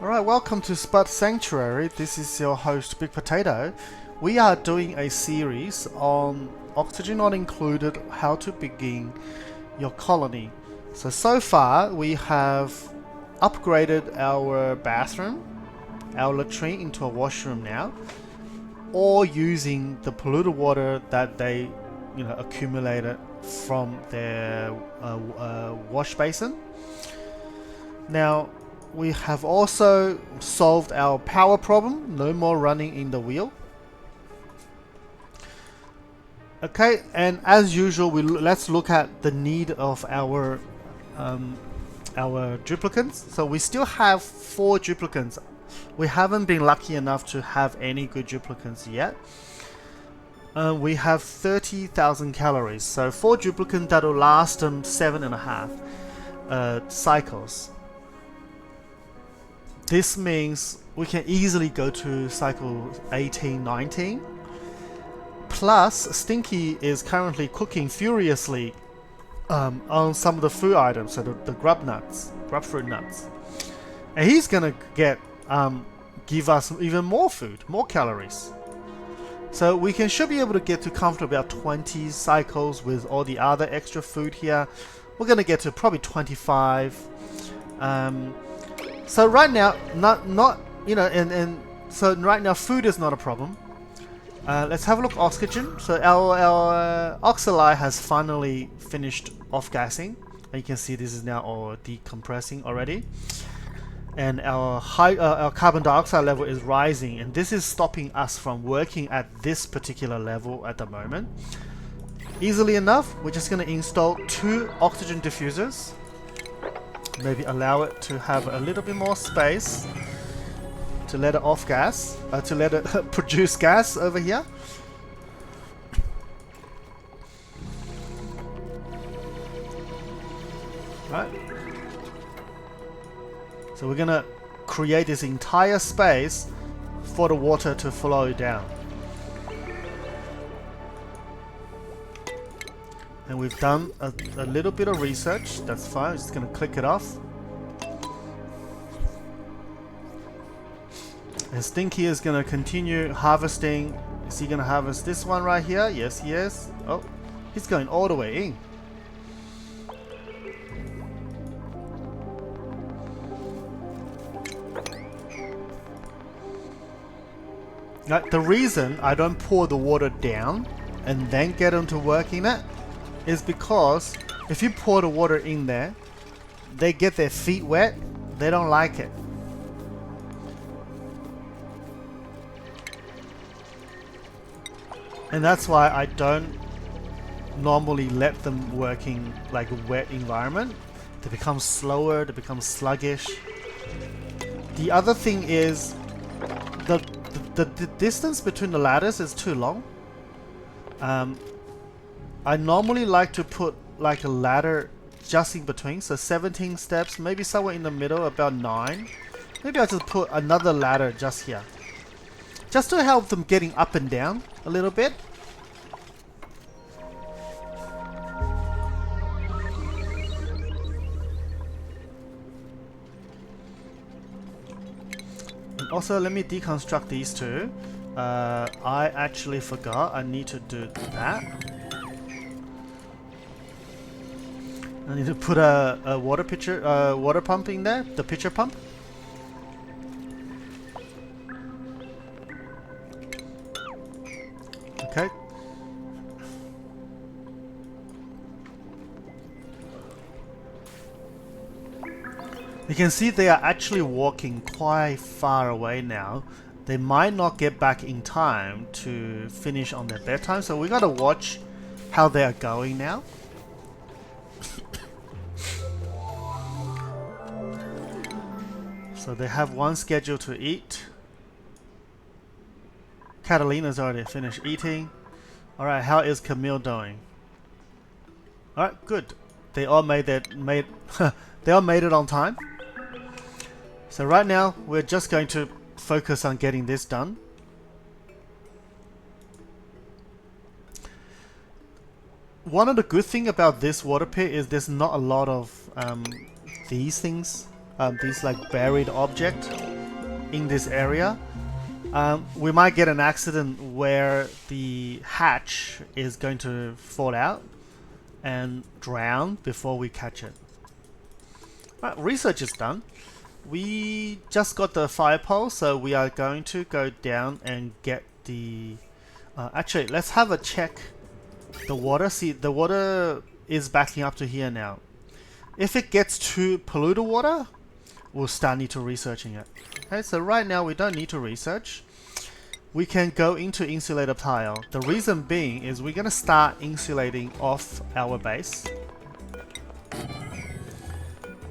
Alright, welcome to Spud Sanctuary. This is your host, Big Potato. We are doing a series on Oxygen Not Included, how to begin your colony. So far we have upgraded our bathroom, our latrine into a washroom now, or using the polluted water that they accumulated from their wash basin. Now, we have also solved our power problem. No more running in the wheel. Okay, and as usual, let's look at the need of our duplicants. So we still have 4 duplicants. We haven't been lucky enough to have any good duplicants yet. We have 30,000 calories. So 4 duplicants that will last them 7.5 cycles. This means we can easily go to cycle 18, 19. Plus, Stinky is currently cooking furiously on some of the food items, so the grub fruit nuts. And he's gonna give us even more food, more calories. So we should be able to get to comfortably about 20 cycles with all the other extra food here. We're gonna get to probably 25. So right now, so right now food is not a problem. Let's have a look at oxygen. So our oxali has finally finished off gassing. And you can see this is now all decompressing already. And our carbon dioxide level is rising, and this is stopping us from working at this particular level at the moment. Easily enough, we're just going to install 2 oxygen diffusers. Maybe allow it to have a little bit more space to let it off gas, to let it produce gas over here. Right. So we're gonna create this entire space for the water to flow down. And we've done a little bit of research. That's fine. I'm just going to click it off. And Stinky is going to continue harvesting. Is he going to harvest this one right here? Yes, he is. Oh, he's going all the way in. Now, the reason I don't pour the water down and then get into working it is because if you pour the water in there, they get their feet wet, they don't like it. And that's why I don't normally let them work in like a wet environment. They become slower, they become sluggish. The other thing is the distance between the ladders is too long. I normally like to put like a ladder just in between, so 17 steps, maybe somewhere in the middle, about 9. Maybe I'll just put another ladder just here, just to help them getting up and down a little bit. And also, let me deconstruct these two. I actually forgot I need to do that. I need to put a water pump in there, the pitcher pump. Okay. You can see they are actually walking quite far away now. They might not get back in time to finish on their bedtime, so we gotta watch how they are going now. So they have one schedule to eat. Catalina's already finished eating. Alright, how is Camille doing? Alright, good. They all made it on time. So right now we're just going to focus on getting this done. One of the good things about this water pit is there's not a lot of these things these like buried object in this area, we might get an accident where the hatch is going to fall out and drown before we catch it. Right, research is done. We just got the fire pole, so we are going to go down and get the... actually, let's have a check the water. See, the water is backing up to here now. If it gets to polluted water, we'll start need to researching it. Okay, so right now we don't need to research. We can go into insulator tile. The reason being is we're going to start insulating off our base.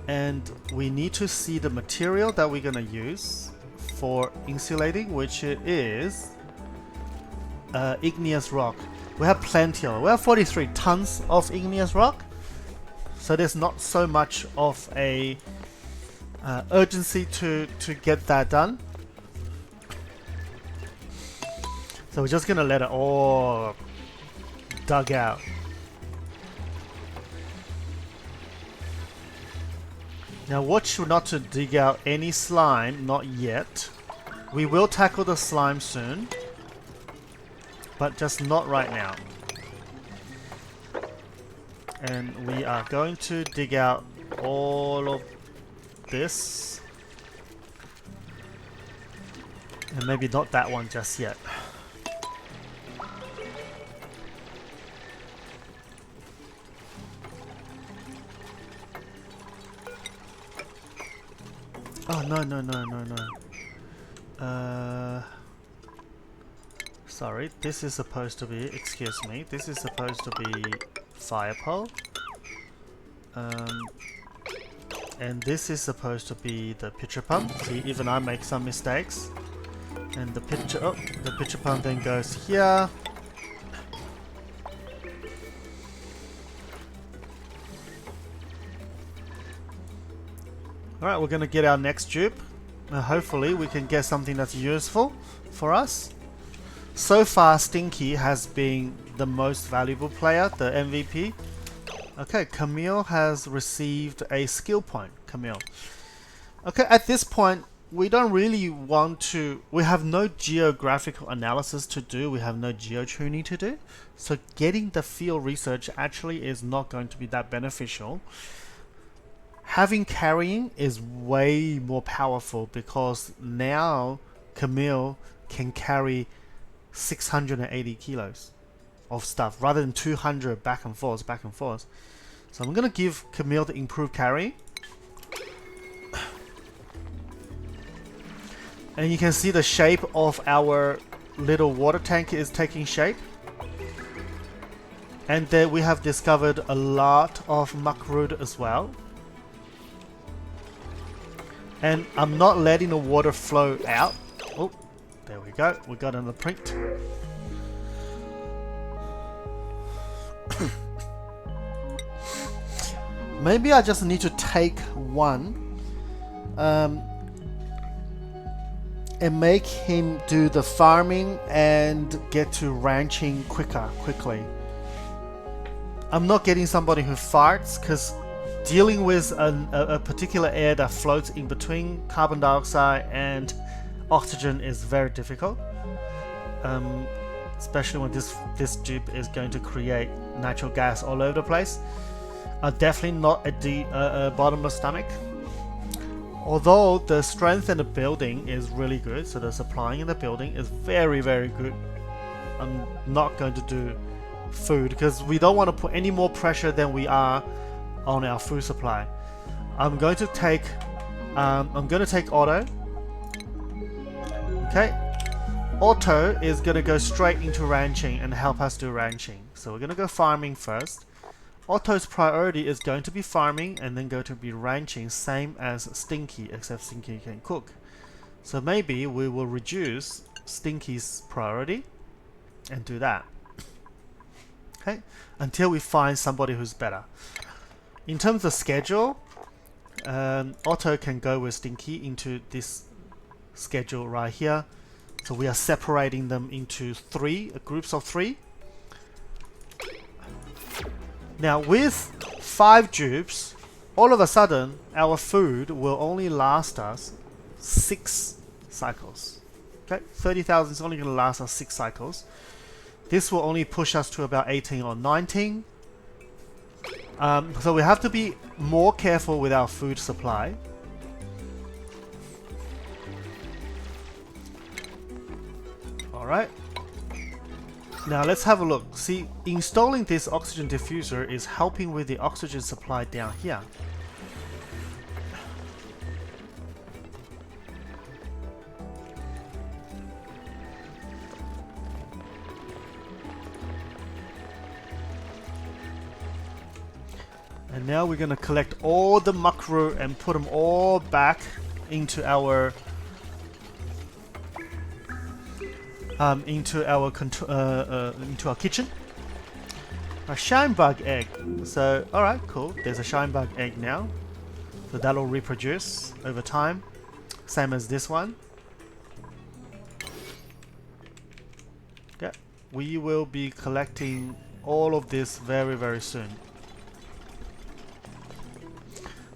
And we need to see the material that we're going to use for insulating, which is igneous rock. We have plenty of it. We have 43 tons of igneous rock. So there's not so much of a urgency to get that done. So we're just going to let it all dug out. Now watch not to dig out any slime, not yet. We will tackle the slime soon, but just not right now. And we are going to dig out all of this. And maybe not that one just yet. Oh, no. Sorry, this is supposed to be, excuse me, this is supposed to be fire pole. And this is supposed to be the pitcher pump. See, even I make some mistakes. And the pitcher pump then goes here. Alright, we're going to get our next dupe. Hopefully we can get something that's useful for us. So far, Stinky has been the most valuable player, the MVP. Okay, Camille has received a skill point. Camille. Okay, at this point, we don't really want to... We have no geographical analysis to do. We have no geotuning to do. So getting the field research actually is not going to be that beneficial. Having carrying is way more powerful because now Camille can carry 680 kilos of stuff rather than 200 back and forth. So I'm going to give Camille the improved carry. And you can see the shape of our little water tank is taking shape. And then we have discovered a lot of muckroot as well. And I'm not letting the water flow out. Oh, there we go. We got another print. Maybe I just need to take one and make him do the farming and get to ranching quickly. I'm not getting somebody who farts because dealing with a particular air that floats in between carbon dioxide and oxygen is very difficult, especially when this dupe is going to create natural gas all over the place. Definitely not at the bottomless stomach. Although the strength in the building is really good, so the supplying in the building is very good. I'm not going to do food because we don't want to put any more pressure than we are on our food supply. I'm going to take Otto. Okay, Otto is going to go straight into ranching and help us do ranching. So we're going to go farming first. Otto's priority is going to be farming and then going to be ranching, same as Stinky, except Stinky can cook. So maybe we will reduce Stinky's priority and do that. Okay, until we find somebody who's better. In terms of schedule, Otto can go with Stinky into this schedule right here. So we are separating them into groups of 3. Now with 5 dupes, all of a sudden, our food will only last us 6 cycles. Okay, 30,000 is only going to last us 6 cycles. This will only push us to about 18 or 19. So we have to be more careful with our food supply. Alright. Now let's have a look. See, installing this oxygen diffuser is helping with the oxygen supply down here. And now we're going to collect all the macro and put them all back into our into our kitchen. A shine bug egg. So, all right, cool. There's a shine bug egg now. So that'll reproduce over time, same as this one. Yeah, we will be collecting all of this very, very soon.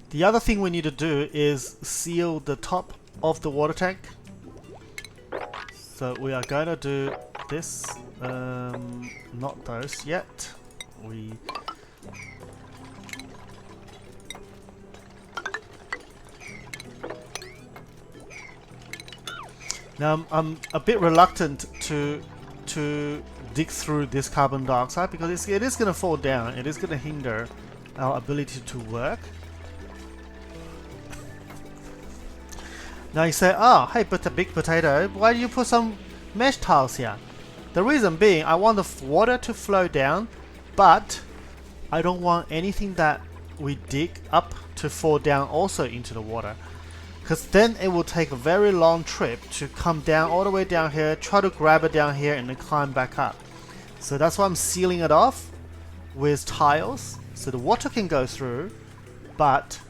The other thing we need to do is seal the top of the water tank. So we are going to do this, not those yet. Now I'm a bit reluctant to dig through this carbon dioxide because it is going to fall down. It is going to hinder our ability to work. Now you say, oh, hey, but the big potato, why do you put some mesh tiles here? The reason being, I want the water to flow down, but I don't want anything that we dig up to fall down also into the water. Because then it will take a very long trip to come down all the way down here, try to grab it down here and then climb back up. So that's why I'm sealing it off with tiles, so the water can go through, but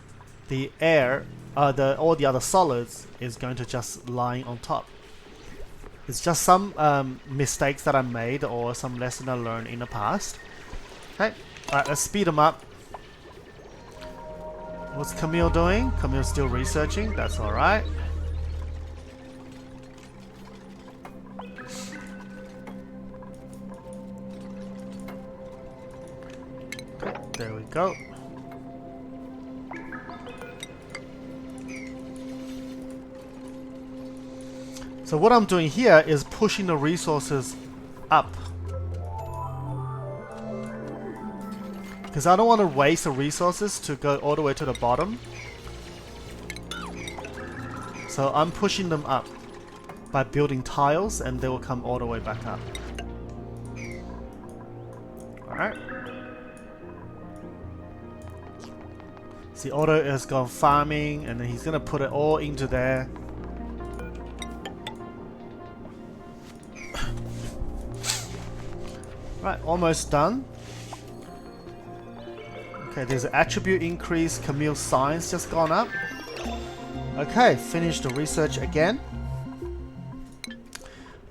the air, all the other solids is going to just lying on top. It's just some mistakes that I made or some lesson I learned in the past. Okay, alright, let's speed them up. What's Camille doing? Camille's still researching, that's alright. Okay, there we go. So what I'm doing here is pushing the resources up. Because I don't want to waste the resources to go all the way to the bottom. So I'm pushing them up by building tiles and they will come all the way back up. Alright. See, Otto has gone farming and then he's going to put it all into there. Right, almost done. Okay, there's an attribute increase. Camille's science just gone up. Okay, finish the research again.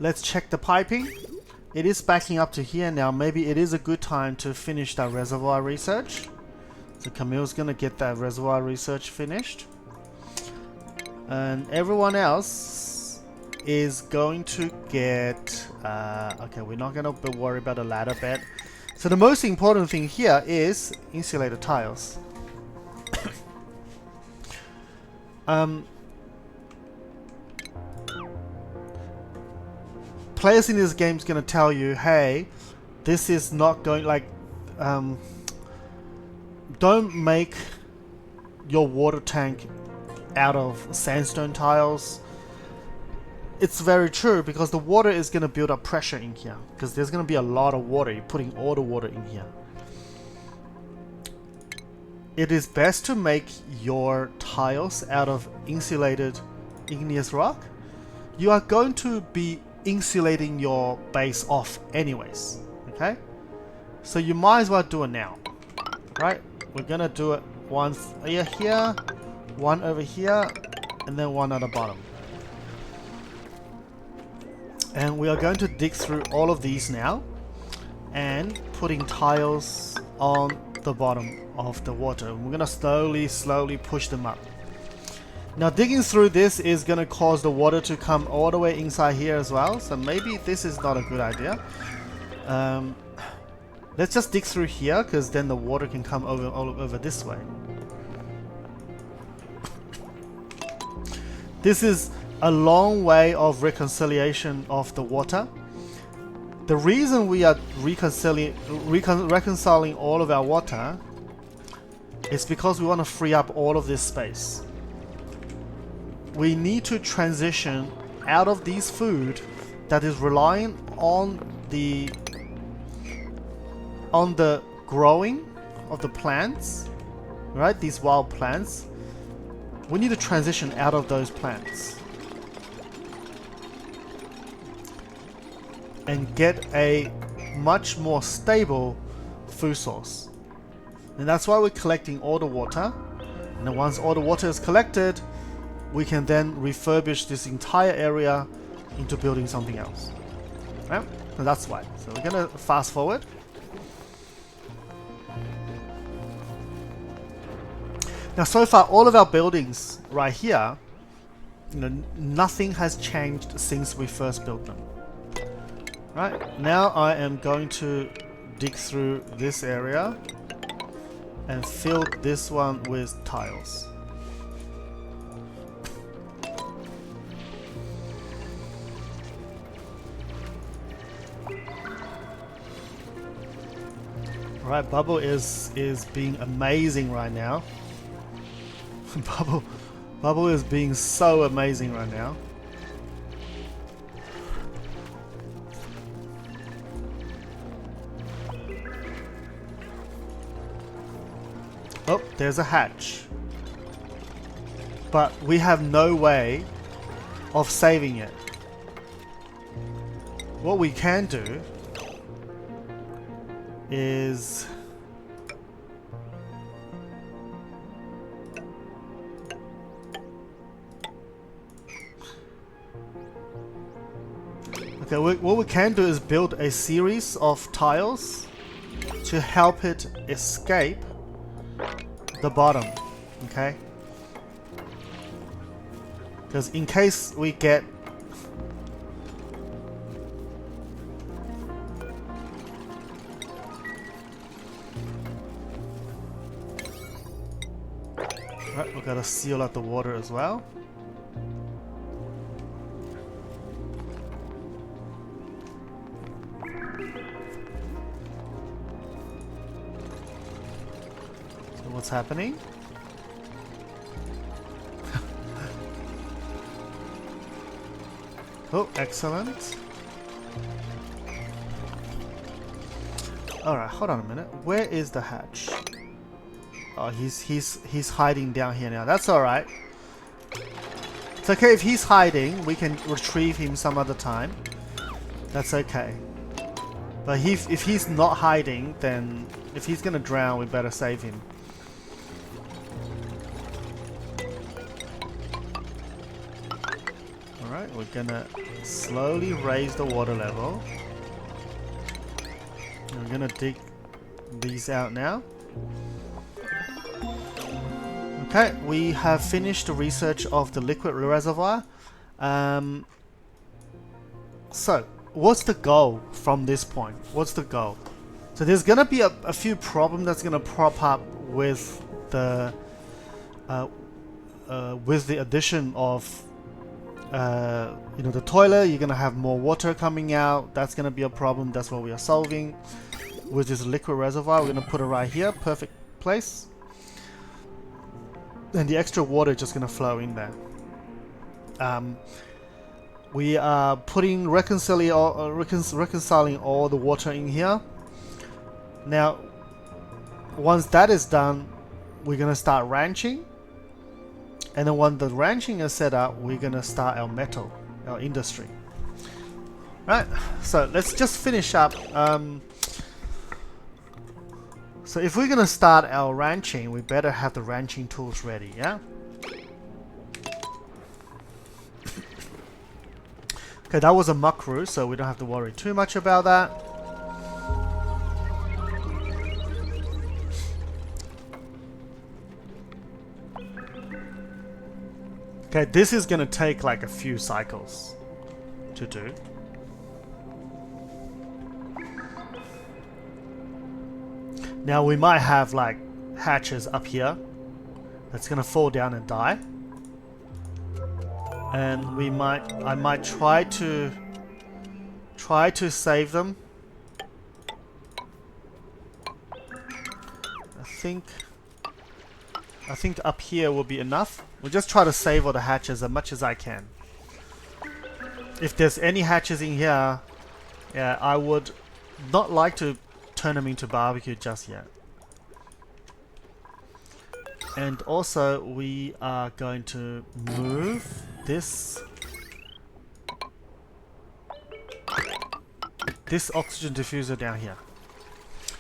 Let's check the piping. It is backing up to here now. Maybe it is a good time to finish that reservoir research. So Camille's gonna get that reservoir research finished. And everyone else is going to get... okay, we're not gonna worry about the ladder bed. So the most important thing here is insulated tiles. Players in this game is going to tell you, hey, this is not going like... don't make your water tank out of sandstone tiles. It's very true because the water is going to build up pressure in here because there's going to be a lot of water. You're putting all the water in here. It is best to make your tiles out of insulated igneous rock. You are going to be insulating your base off anyways, okay? So you might as well do it now, right? We're going to do it one here, one over here, and then one at the bottom. And we are going to dig through all of these now and putting tiles on the bottom of the water. We're gonna slowly push them up. Now digging through this is gonna cause the water to come all the way inside here as well, so maybe this is not a good idea. Let's just dig through here, because then the water can come all over this way. This is a long way of reconciliation of the water. The reason we are reconciling all of our water is because we want to free up all of this space. We need to transition out of these food that is relying on the growing of the plants, right? These wild plants. We need to transition out of those plants and get a much more stable food source. And that's why we're collecting all the water. And then once all the water is collected, we can then refurbish this entire area into building something else. Right? So that's why. So we're gonna fast forward. Now so far all of our buildings right here, nothing has changed since we first built them. Right, now I am going to dig through this area and fill this one with tiles. Right, Bubble is being amazing right now. Bubble is being so amazing right now. Oh, there's a hatch. But we have no way of saving it. What we can do is okay, what we can do is build a series of tiles to help it escape the bottom, okay? Because in case we get right, we gotta seal out the water as well. What's happening? Oh, excellent. Alright, hold on a minute. Where is the hatch? Oh, he's hiding down here now. That's alright. It's okay if he's hiding. We can retrieve him some other time. That's okay. But if he's not hiding, then if he's gonna drown, we better save him. Alright, we're gonna slowly raise the water level. We're gonna dig these out now. Okay, we have finished the research of the liquid reservoir. So, what's the goal from this point? What's the goal? So there's gonna be a few problems that's gonna prop up with the addition of the toilet. You're gonna have more water coming out. That's gonna be a problem. That's what we are solving with this liquid reservoir. We're gonna put it right here, perfect place. And the extra water is just gonna flow in there. We are putting reconciling all the water in here. Now, once that is done, we're gonna start ranching. And then when the ranching is set up, we're gonna start our industry. Right, so let's just finish up. So if we're gonna start our ranching, we better have the ranching tools ready, yeah? Okay, that was a muckroot, so we don't have to worry too much about that. Okay, this is gonna take like a few cycles to do. Now we might have like hatches up here that's gonna fall down and die. And I might try to save them. I think up here will be enough. We'll just try to save all the hatches as much as I can. If there's any hatches in here, yeah, I would not like to turn them into barbecue just yet. And also, we are going to move this oxygen diffuser down here.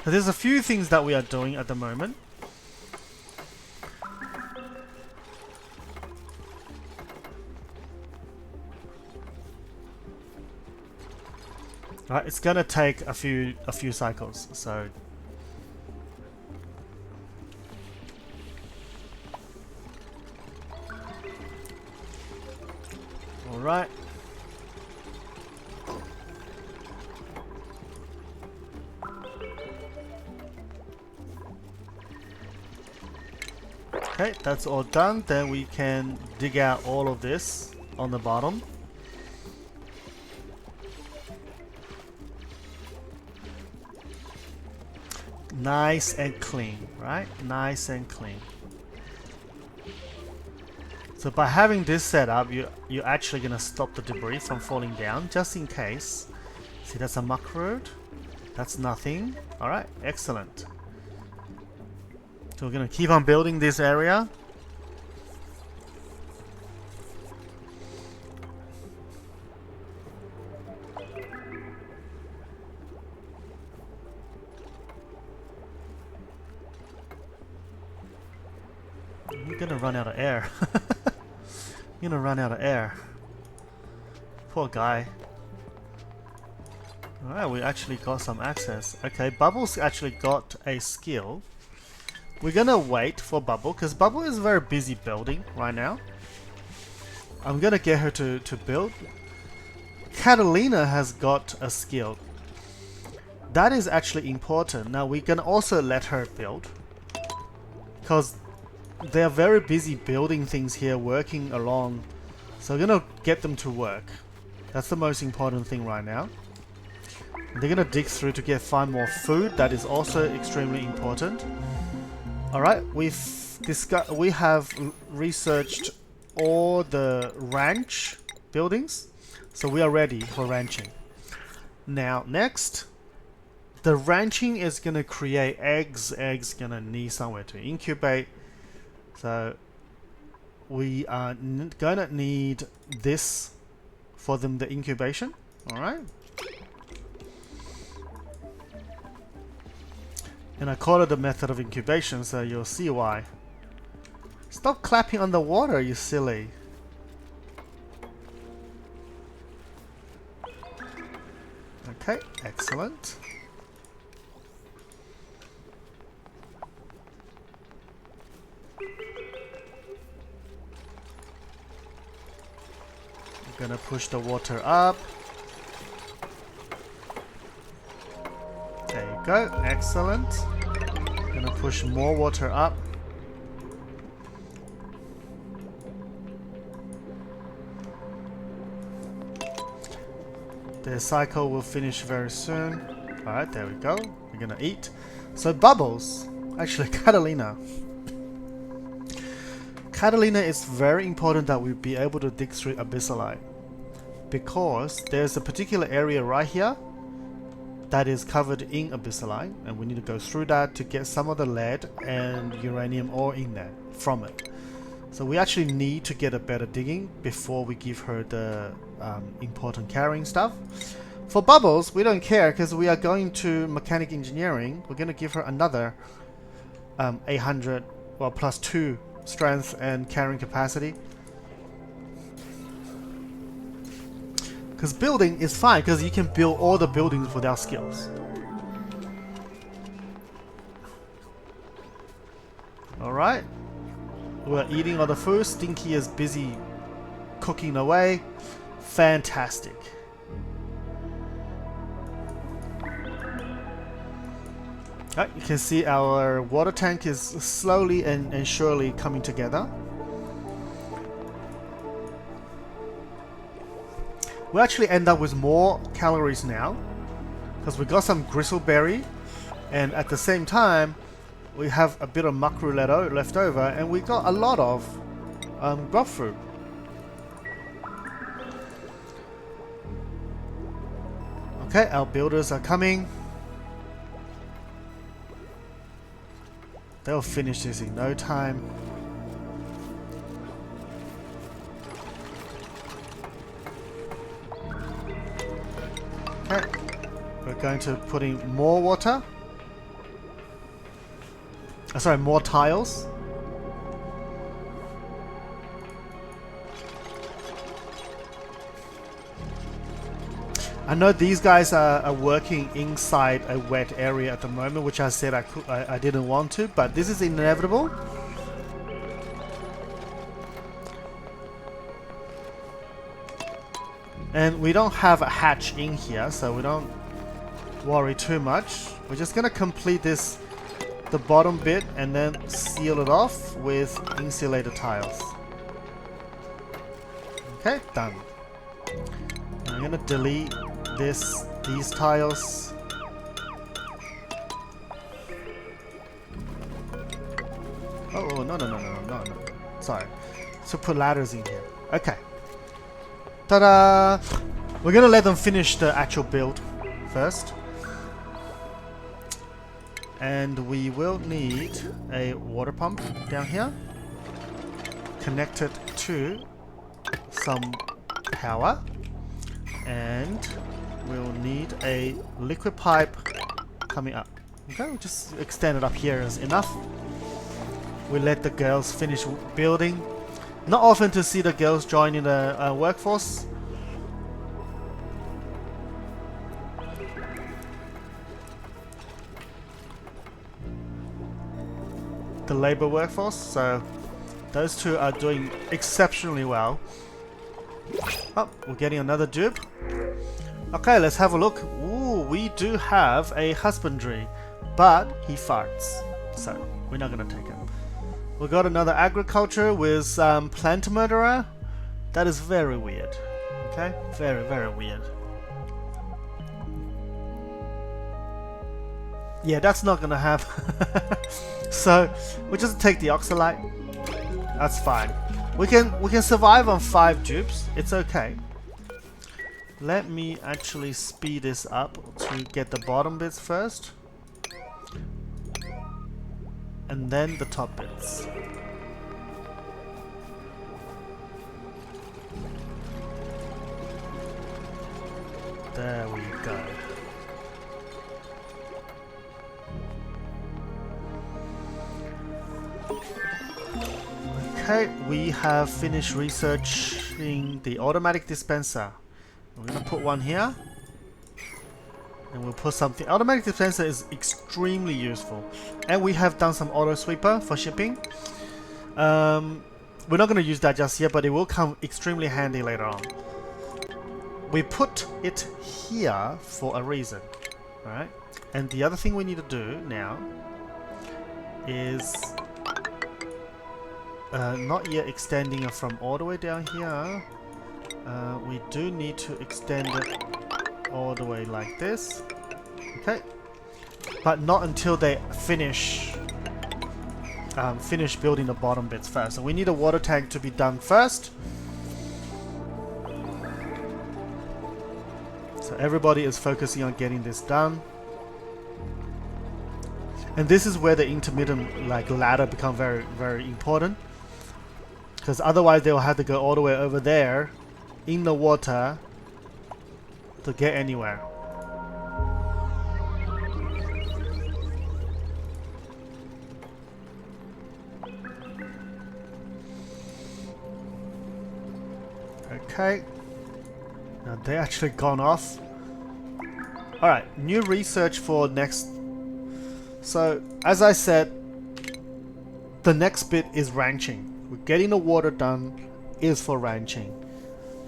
So there's a few things that we are doing at the moment. Right, it's gonna take a few cycles, so all right. Okay, that's all done. Then we can dig out all of this on the bottom. Nice and clean, right? Nice and clean. So by having this set up, you're actually gonna stop the debris from falling down, just in case. See, that's a muck road. That's nothing. All right, excellent. So we're gonna keep on building this area. You're gonna run out of air. You're gonna run out of air. Poor guy. Alright, we actually got some access. Okay, Bubbles actually got a skill. We're gonna wait for Bubble, because Bubble is very busy building right now. I'm gonna get her to build. Catalina has got a skill. That is actually important. Now we can also let her build, because they're very busy building things here, working along. So we're gonna get them to work. That's the most important thing right now. They're gonna dig through to find more food. That is also extremely important. All right, we have researched all the ranch buildings, so we are ready for ranching. Now, next, the ranching is gonna create eggs. Eggs gonna need somewhere to incubate, so we are gonna need this for them, the incubation. All right. And I call it the method of incubation, so you'll see why. Stop clapping underwater, you silly. Okay, excellent. I'm gonna push the water up. There you go, excellent. Gonna push more water up. The cycle will finish very soon. Alright, there we go. We're gonna eat. So Bubbles, actually Catalina. Catalina is very important that we be able to dig through Abyssalite, because there's a particular area right here that is covered in Abyssalite, and we need to go through that to get some of the lead and uranium ore in there from it. So we actually need to get a better digging before we give her the important carrying stuff. For Bubbles, we don't care because we are going to mechanic engineering. We're going to give her another 800, well, plus 2 strength and carrying capacity. Because building is fine, because you can build all the buildings without skills. Alright. We're eating all the food. Stinky is busy cooking away. Fantastic. Right, you can see our water tank is slowly and surely coming together. We actually end up with more calories now because we got some gristleberry, and at the same time we have a bit of macruletto left over, and we got a lot of grub fruit. Okay, our builders are coming. They'll finish this in no time. Okay, we're going to put in more water. Sorry, more tiles. I know these guys are working inside a wet area at the moment, which I said I didn't want to, but this is inevitable. And we don't have a hatch in here, so we don't worry too much. We're just gonna complete this, the bottom bit, and then seal it off with insulated tiles. Okay, done. I'm gonna delete these tiles. Oh, no. Sorry. So put ladders in here. Okay. Ta-da! We're gonna let them finish the actual build first. And we will need a water pump down here, connected to some power. And we'll need a liquid pipe coming up. Okay, we'll just extend it up here is enough. We let the girls finish building. Not often to see the girls join in the workforce. The labor workforce, so those two are doing exceptionally well. Oh, we're getting another dupe. Okay, let's have a look. Ooh, we do have a husbandry, but he farts, so we're not gonna take him. We got another agriculture with plant murderer. That is very weird. Okay, very weird. Yeah, that's not gonna happen. So we just take the oxalite. That's fine. We can survive on 5 dupes. It's okay. Let me actually speed this up to get the bottom bits first, and then the top bits. There we go. Okay, we have finished researching the automatic dispenser. We're gonna put one here, and we'll put something. Automatic dispenser is extremely useful, and we have done some auto sweeper for shipping. We're not gonna use that just yet, but it will come extremely handy later on. We put it here for a reason, alright? And the other thing we need to do now is not yet extending it from all the way down here. We do need to extend it all the way like this. Okay, but not until they finish building the bottom bits first. So we need a water tank to be done first. So everybody is focusing on getting this done. And this is where the intermittent ladder become very important, because otherwise they'll have to go all the way over there in the water to get anywhere. Okay, now they actually gone off. Alright, new research for next. So as I said, the next bit is ranching. We're getting the water done is for ranching.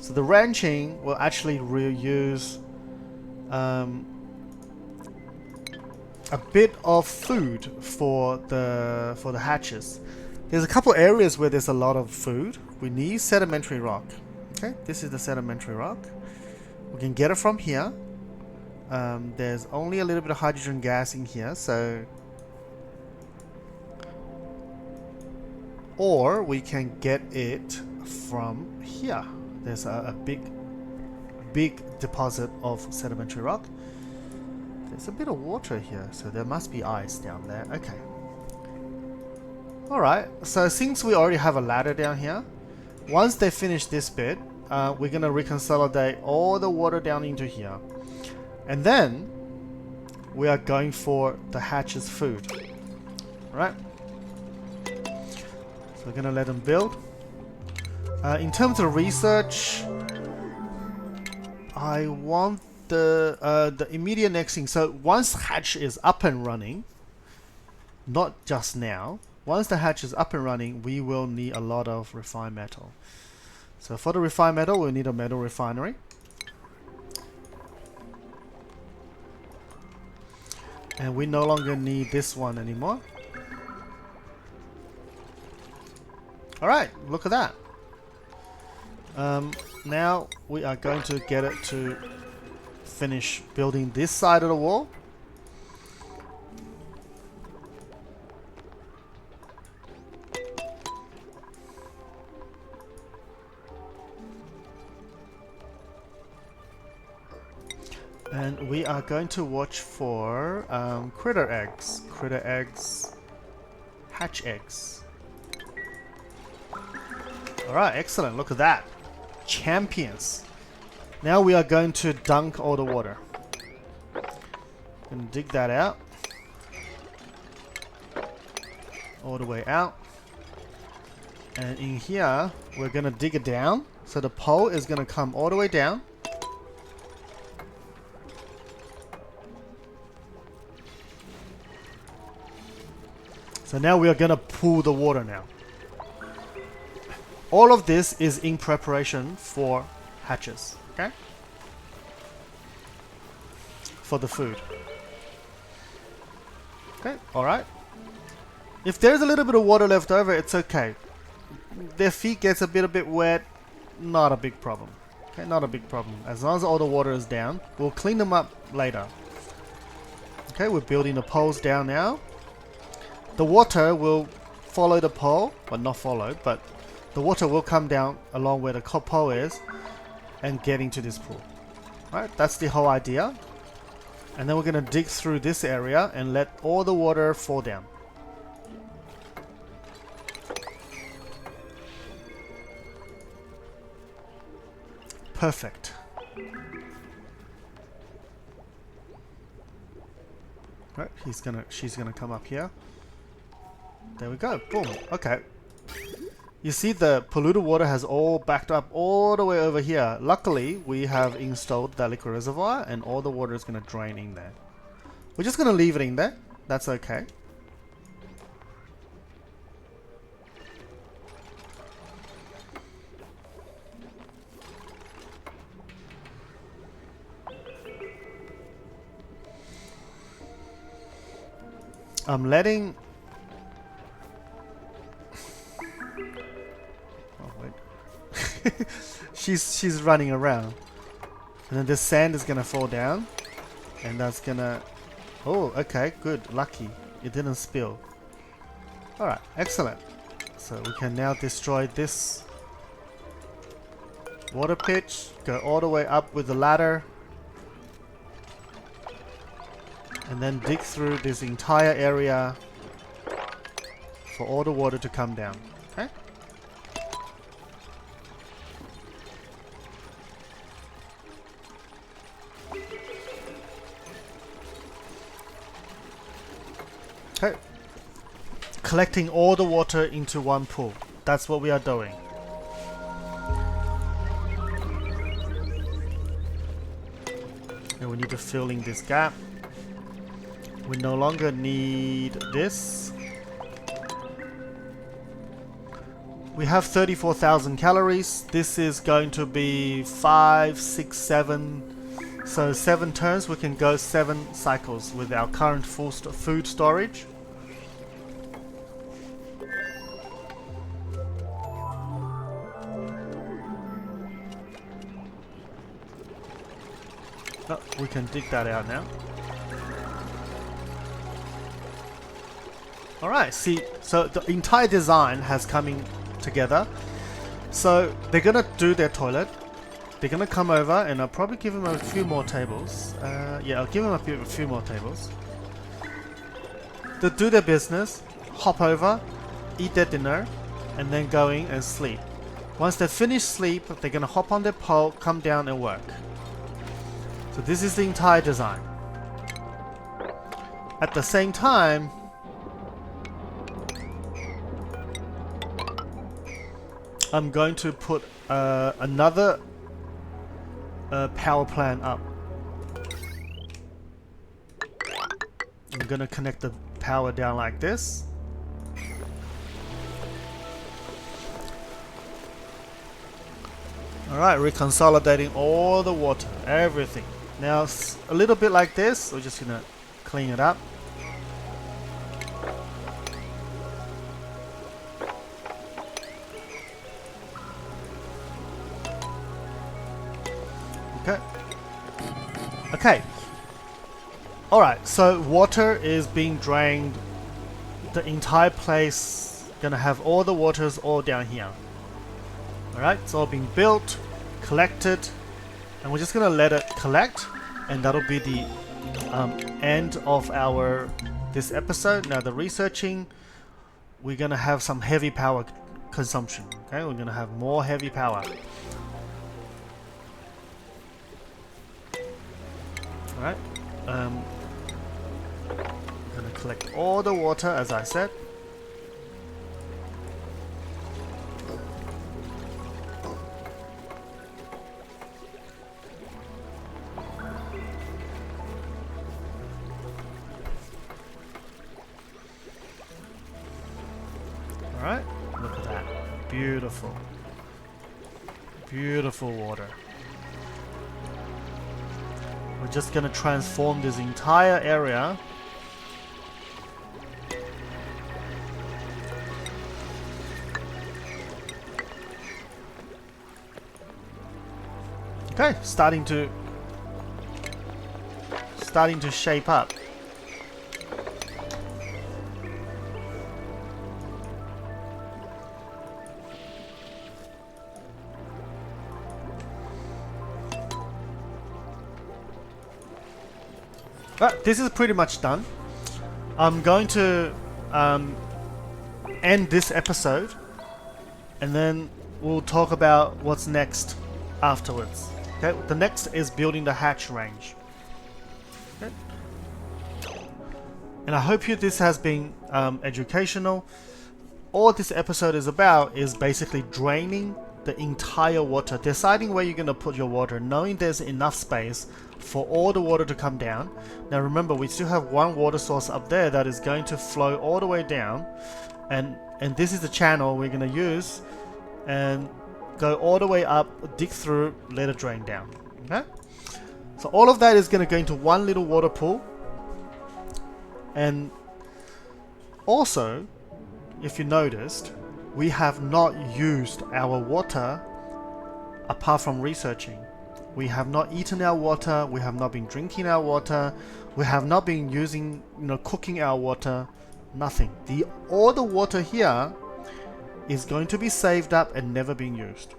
So the ranching will actually reuse a bit of food for the hatches. There's a couple areas where there's a lot of food. We need sedimentary rock. Okay, this is the sedimentary rock. We can get it from here. There's only a little bit of hydrogen gas in here, so... Or we can get it from here. There's a big deposit of sedimentary rock. There's a bit of water here, so there must be ice down there. Okay. Alright, so since we already have a ladder down here, once they finish this bit, we're going to reconsolidate all the water down into here. And then, we are going for the hatch's food. Alright. So we're going to let them build. In terms of research, I want the immediate next thing. So once hatch is up and running, not just now, once the hatch is up and running, we will need a lot of refined metal. So for the refined metal, we need a metal refinery. And we no longer need this one anymore. Alright, look at that. Now we are going to get it to finish building this side of the wall. And we are going to watch for critter eggs, hatch eggs. Alright, excellent, look at that. Champions. Now we are going to dunk all the water. Gonna dig that out. All the way out. And in here, we're gonna dig it down. So the pole is gonna come all the way down. So now we are gonna pull the water now. All of this is in preparation for hatches, okay? For the food. Okay, alright. If there's a little bit of water left over, it's okay. Their feet gets a bit wet, not a big problem. Okay, not a big problem. As long as all the water is down, we'll clean them up later. Okay, we're building the poles down now. The water will follow the pole, well not follow, but the water will come down along where the pole is and get into this pool. Right, that's the whole idea. And then we're going to dig through this area and let all the water fall down. Perfect. Right, she's gonna come up here. There we go. Boom. Okay. You see the polluted water has all backed up all the way over here. Luckily, we have installed that liquid reservoir and all the water is going to drain in there. We're just going to leave it in there. That's okay. I'm letting... she's running around, and then the sand is gonna fall down, and that's gonna... Oh, okay, good, lucky it didn't spill. All right, excellent. So we can now destroy this water pitch, go all the way up with the ladder, and then dig through this entire area for all the water to come down. Okay. Okay. Collecting all the water into one pool. That's what we are doing. And we need to fill in this gap. We no longer need this. We have 34,000 calories. This is going to be 5, 6, 7. So 7 turns. We can go 7 cycles with our current full food storage. Oh, we can dig that out now. Alright, see, so the entire design has coming together. So they're gonna do their toilet. They're gonna come over, and I'll probably give them a few more tables. Yeah, I'll give them a few more tables. They'll do their business, hop over, eat their dinner, and then go in and sleep. Once they finish sleep, they're gonna hop on their pole, come down and work. So this is the entire design. At the same time, I'm going to put another power plant up. I'm going to connect the power down like this. Alright, reconsolidating all the water, everything. Now, a little bit like this, we're just going to clean it up. Okay. Okay. Alright, so water is being drained. The entire place gonna have all the waters all down here. Alright, it's all being built, collected, and we're just gonna let it collect, and that'll be the end of our this episode. Now the researching, we're gonna have some heavy power consumption. Okay, we're gonna have more heavy power. Alright, I'm gonna collect all the water as I said. Alright, look at that. Beautiful. Beautiful water. We're just gonna transform this entire area. Okay, starting to shape up. But this is pretty much done. I'm going to end this episode, and then we'll talk about what's next afterwards. Okay, the next is building the hatch range. Okay. And I hope this has been educational. All this episode is about is basically draining the entire water, deciding where you're going to put your water, knowing there's enough space for all the water to come down. Now remember, we still have one water source up there that is going to flow all the way down, and this is the channel we're going to use, and go all the way up, dig through, let it drain down. Okay, so all of that is going to go into one little water pool. And also, if you noticed, we have not used our water apart from researching. We have not eaten our water, we have not been drinking our water, we have not been using, cooking our water, nothing. All the water here is going to be saved up and never being used.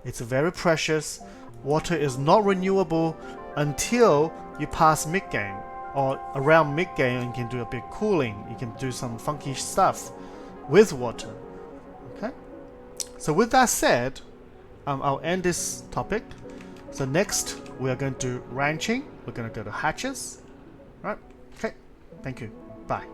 It's very precious. Water is not renewable until you pass mid-game, or around mid-game you can do a bit cooling, you can do some funky stuff with water. Okay? So with that said, I'll end this topic. So next, we are going to do ranching. We're going to go to hatches. Right? Okay. Thank you. Bye.